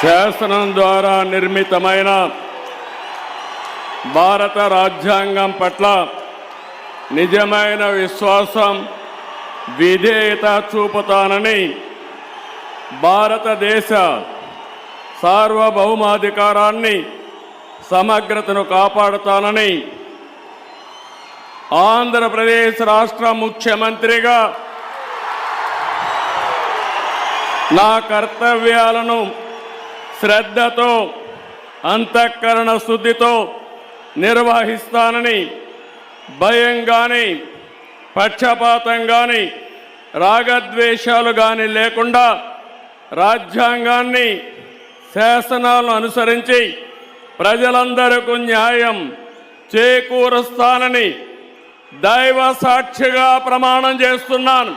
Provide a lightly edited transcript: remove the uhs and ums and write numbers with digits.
శాసనం ద్వారా నిర్మితమైన భారత రాజ్యాంగం పట్ల నిజమైన విశ్వాసం, విధేయత చూపుతానని, భారతదేశ సార్వభౌమాధికారాన్ని, సమగ్రతను కాపాడుతానని ఆంధ్రప్రదేశ్ రాష్ట్ర ముఖ్యమంత్రిగా నా కర్తవ్యాలను శ్రద్ధతో, అంతఃకరణ శుద్ధితో నిర్వహిస్తానని, భయం కానీ, పక్షపాతం కానీ, రాగద్వేషాలు కానీ లేకుండా రాజ్యాంగాన్ని, శాసనాలను అనుసరించి ప్రజలందరికీ న్యాయం చేకూరుస్తానని దైవ సాక్షిగా ప్రమాణం చేస్తున్నాను.